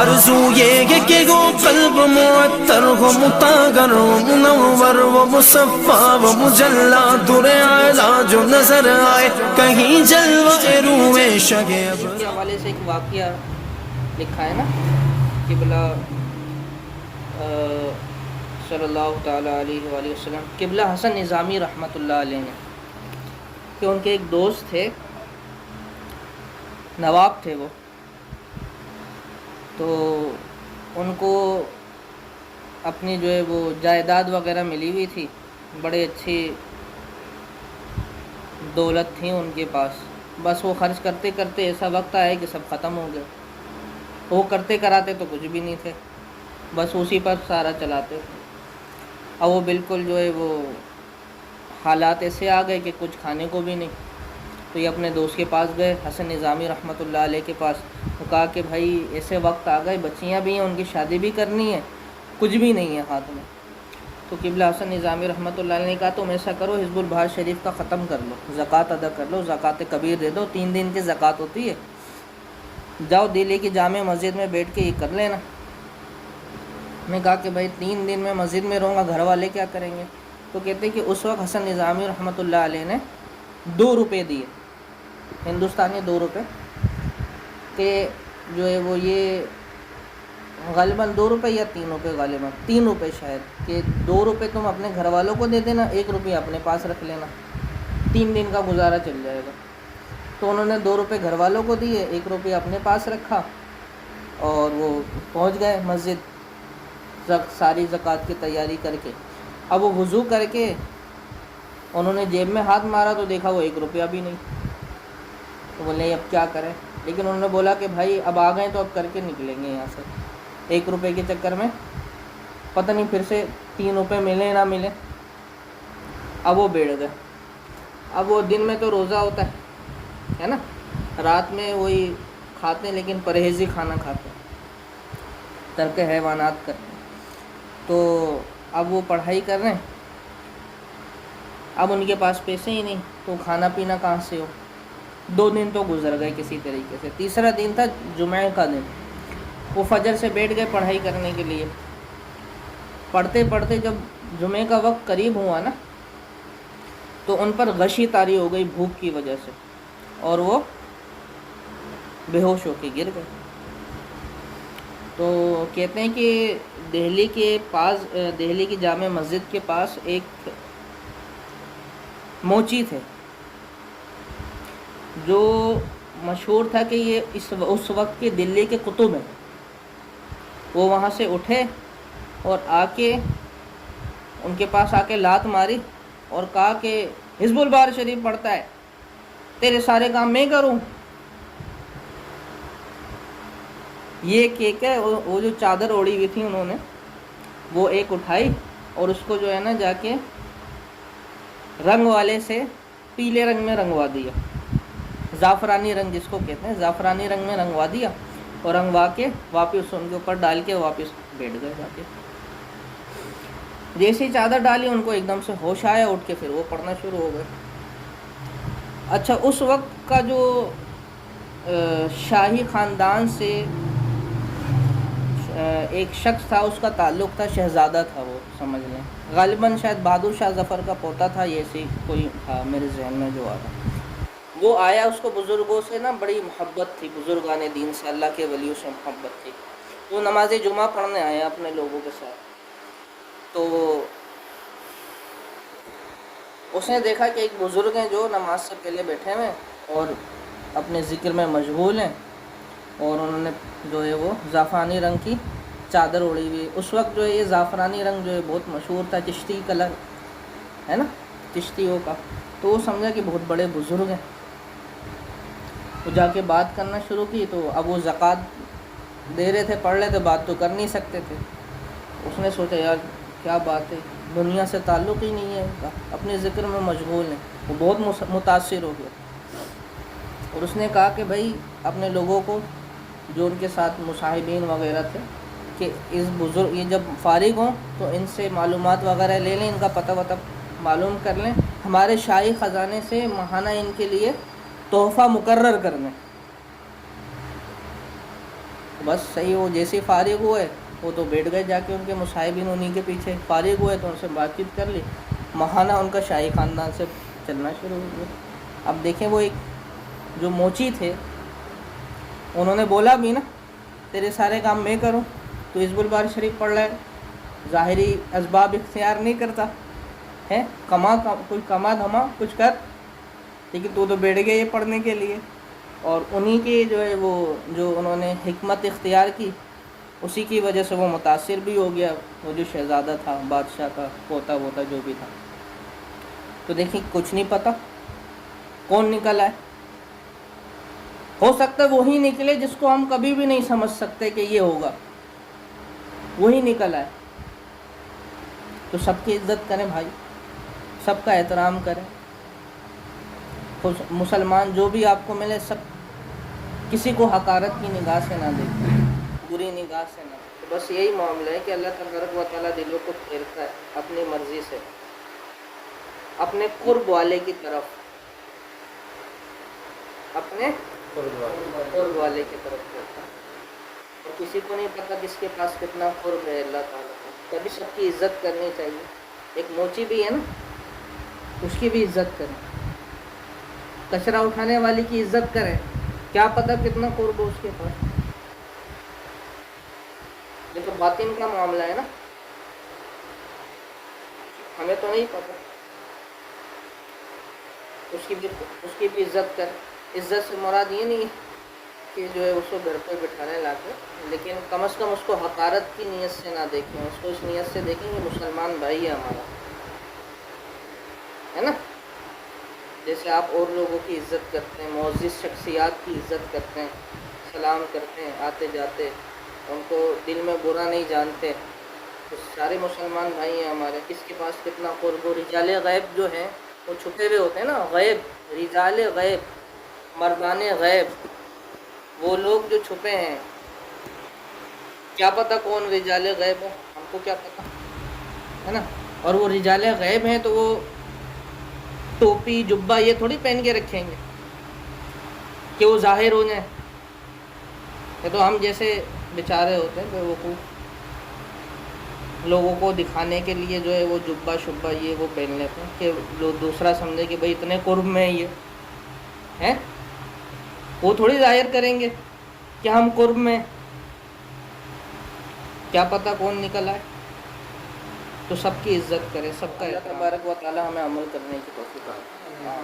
آرزو یہ ہے کہ وہ قلب معطر ہو، مطہر و منور و مصفا و مجلا، در اعلیٰ جو نظر آئے کہیں جلوہ روئے شگ اس کے حوالے سے ایک واقعہ لکھا ہے نا قبلہ صلی اللہ تعالیٰ علیہ وآلہ وسلم، قبلہ حسن نظامی رحمۃ اللہ علیہ نے، کہ ان کے ایک دوست تھے، نواب تھے وہ، تو ان کو اپنی جو ہے وہ جائیداد وغیرہ ملی ہوئی تھی، بڑے اچھی دولت تھی ان کے پاس، بس وہ خرچ کرتے کرتے ایسا وقت آیا کہ سب ختم ہو گئے، وہ کرتے کراتے تو کچھ بھی نہیں تھے، بس اسی پر سارا چلاتے تھے۔ اب وہ بالکل جو ہے وہ حالات ایسے آ گئے کہ کچھ کھانے کو بھی نہیں، تو یہ اپنے دوست کے پاس گئے، حسن نظامی رحمۃ اللہ علیہ کے پاس، وہ کہا کہ بھائی ایسے وقت آ گئے، بچیاں بھی ہیں، ان کی شادی بھی کرنی ہے، کچھ بھی نہیں ہے ہاتھ میں۔ تو قبلہ حسن نظامی رحمۃ اللہ علیہ نے کہا تم ایسا کرو، حزب البہار شریف کا ختم کر لو، زکوٰۃ ادا کر لو، زکوٰۃ کبیر دے دو، 3 دن کی زکوٰۃ ہوتی ہے، جاؤ دلی کی جامع مسجد میں بیٹھ کے یہ کر لینا۔ میں کہا کہ بھائی 3 دن میں مسجد میں رہوں گا، گھر والے کیا کریں گے؟ تو کہتے ہیں کہ اس وقت حسن نظامی رحمۃ اللہ علیہ نے 2 روپے دیے، ہندوستانی 2 روپے، کہ جو ہے وہ یہ غالباً 2 روپے یا 3 روپے، غالباً 3 روپے شاید، کہ 2 روپے تم اپنے گھر والوں کو دے دینا، 1 روپیہ اپنے پاس رکھ لینا، 3 دن کا گزارا چل جائے گا۔ تو انہوں نے 2 روپے گھر والوں کو دیے، 1 روپیہ اپنے پاس رکھا، اور وہ پہنچ گئے مسجد ساری زکوٰۃ کی تیاری کر کے۔ اب وہ وضو کر کے انہوں نے جیب میں ہاتھ مارا تو دیکھا وہ 1 روپیہ بھی نہیں، تو بولے اب کیا کریں؟ لیکن انہوں نے بولا کہ بھائی اب آ گئے تو اب کر کے نکلیں گے یہاں سے، 1 روپے کے چکر میں پتہ نہیں پھر سے 3 روپے ملے نہ ملے۔ اب وہ بیٹھ گئے، اب وہ دن میں تو روزہ ہوتا ہے نا، رات میں وہی کھاتے ہیں لیکن پرہیزی کھانا کھاتے ہیں، ترک حیوانات کرتے ہیں۔ تو اب وہ پڑھائی کر رہے ہیں، اب ان کے پاس پیسے ہی نہیں، تو کھانا پینا کہاں سے ہو؟ 2 دن تو گزر گئے کسی طریقے سے، تیسرا دن تھا جمعہ کا دن، وہ فجر سے بیٹھ گئے پڑھائی کرنے کے لیے، پڑھتے پڑھتے جب جمعے کا وقت قریب ہوا نا، تو ان پر غشی طاری ہو گئی بھوک کی وجہ سے، اور وہ بے ہوش ہو کے گر گئے۔ تو کہتے ہیں کہ دہلی کے پاس، دہلی کی جامع مسجد کے پاس ایک موچی تھے جو مشہور تھا کہ یہ اس وقت کے دلی کے قطب ہیں، وہ وہاں سے اٹھے اور آ کے ان کے پاس آ کے لات ماری اور کہا کہ حزب البہار شریف پڑھتا ہے، تیرے سارے کام میں کروں۔ یہ کہ وہ جو چادر اوڑھی ہوئی تھی انہوں نے وہ ایک اٹھائی اور اس کو جو ہے نا جا کے رنگ والے سے پیلے رنگ میں رنگوا دیا، زعفرانی رنگ جس کو کہتے ہیں، زعفرانی رنگ میں رنگوا دیا، اور رنگوا کے واپس ان کے اوپر ڈال کے واپس بیٹھ گئے جا کے۔ جیسی چادر ڈالی ان کو ایک دم سے ہوش آیا، اٹھ کے پھر وہ پڑھنا شروع ہو گئے۔ اچھا، اس وقت کا جو شاہی خاندان سے ایک شخص تھا، اس کا تعلق تھا، شہزادہ تھا وہ، سمجھ لیں غالباً شاید بہادر شاہ ظفر کا پوتا تھا، یہ ایسے کوئی تھا میرے ذہن میں جو آ رہا۔ وہ آیا، اس کو بزرگوں سے نا بڑی محبت تھی، بزرگان دین سے، اللہ کے ولیوں سے محبت تھی۔ وہ نماز جمعہ پڑھنے آیا اپنے لوگوں کے ساتھ، تو اس نے دیکھا کہ ایک بزرگ ہیں جو نماز سے پہلے بیٹھے ہوئے اور اپنے ذکر میں مشغول ہیں، اور انہوں نے جو ہے وہ زعفرانی رنگ کی چادر اوڑھی ہوئی۔ اس وقت جو ہے یہ زعفرانی رنگ جو ہے بہت مشہور تھا، چشتی کلر ہے نا، چشتیوں کا، تو وہ سمجھا کہ بہت بڑے بزرگ ہیں۔ وہ جا کے بات کرنا شروع کی، تو اب وہ زکوٰۃ دے رہے تھے، پڑھ رہے تھے، بات تو کر نہیں سکتے تھے۔ اس نے سوچا یار کیا بات ہے، دنیا سے تعلق ہی نہیں ہے ان کا، اپنے ذکر میں مشغول ہیں۔ وہ بہت متاثر ہو گیا، اور اس نے کہا کہ بھائی اپنے لوگوں کو جو ان کے ساتھ مصاحبین وغیرہ تھے کہ اس بزرگ یہ جب فارغ ہوں تو ان سے معلومات وغیرہ لے لیں، ان کا پتہ وتہ معلوم کر لیں، ہمارے شاہی خزانے سے ماہانہ ان کے لیے تحفہ مقرر کر دیں۔ بس صحیح، وہ جیسے فارغ ہوئے وہ تو بیٹھ گئے جا کے ان کے مصاحبین انہیں کے پیچھے، فارغ ہوئے تو ان سے بات چیت کر لی، ماہانہ ان کا شاہی خاندان سے چلنا شروع ہو گیا۔ اب دیکھیں وہ ایک جو موچی تھے انہوں نے بولا بھی نا تیرے سارے کام میں کروں، تو حزب الباری شریف پڑھ رہا ہے، ظاہری اسباب اختیار نہیں کرتا ہے، کوئی کما دھما کچھ کر، لیکن تو بیٹھ گئے یہ پڑھنے کے لیے۔ اور انہی کی جو ہے وہ جو انہوں نے حکمت اختیار کی اسی کی وجہ سے وہ متاثر بھی ہو گیا، وہ جو شہزادہ تھا بادشاہ کا پوتا ووتا جو بھی تھا۔ تو دیکھیں کچھ نہیں پتہ کون نکل آئے، ہو سکتا ہے وہی نکلے جس کو ہم کبھی بھی نہیں سمجھ سکتے کہ یہ ہوگا، وہی نکل آئے۔ تو سب کی عزت کریں بھائی، سب کا احترام کریں، مسلمان جو بھی آپ کو ملے سب کسی کو حقارت کی نگاہ سے نہ دیکھیں، بری نگاہ سے نہ دیکھیں۔ تو بس یہی معاملہ ہے کہ اللہ تبارک و تعالیٰ دلوں کو پھیرتا ہے اپنی مرضی سے اپنے قرب والے کی طرف، اپنے قرب والے کی طرف پھیرتا ہے، اور کسی کو نہیں پتہ کس کے پاس کتنا قرب ہے اللہ تعالیٰ کا۔ کبھی سب کی عزت کرنی چاہیے، ایک موچی بھی ہے نا اس کی بھی عزت کریں، کچرا اٹھانے والی کی عزت کریں، کیا پتہ کتنا قرب ہو اس کے پاس، یہ تو باطن کا معاملہ ہے نا، ہمیں تو نہیں پتہ۔ اس کی بھی عزت کریں۔ عزت سے مراد یہ نہیں کہ جو ہے اس کو گھر پہ بٹھانے لا کے، لیکن کم از کم اس کو حقارت کی نیت سے نہ دیکھیں، اس کو اس نیت سے دیکھیں کہ مسلمان بھائی ہے ہمارا، ہے نا۔ جیسے آپ اور لوگوں کی عزت کرتے ہیں، معزز شخصیات کی عزت کرتے ہیں، سلام کرتے ہیں آتے جاتے، ان کو دل میں برا نہیں جانتے، تو سارے مسلمان بھائی ہیں ہمارے، کس کے پاس کتنا قرب۔ و رجال غیب جو ہیں وہ چھپے ہوئے ہوتے ہیں نا، غیب رجال غیب مردان غیب، وہ لوگ جو چھپے ہیں، کیا پتہ کون رجال غیب ہے، ہم کو کیا پتہ، ہے نا۔ اور وہ رجال غیب ہیں تو وہ ٹوپی جبہ یہ تھوڑی پہن کے رکھیں گے کہ وہ ظاہر ہو جائیں، یہ تو ہم جیسے بیچارے ہوتے ہیں بے وقوف، لوگوں کو دکھانے کے لیے جو ہے وہ جبہ شبہ یہ وہ پہن لیتے ہیں کہ لوگ دوسرا سمجھے کہ بھئی اتنے قرب میں یہ ہیں، وہ تھوڑی ظاہر کریں گے کہ ہم قرب میں، کیا پتہ کون نکل آئے۔ تو سب کی عزت کرے، سب کا اللہ تبارک و تعالی ہمیں عمل کرنے کی توفیق عطا فرمائے۔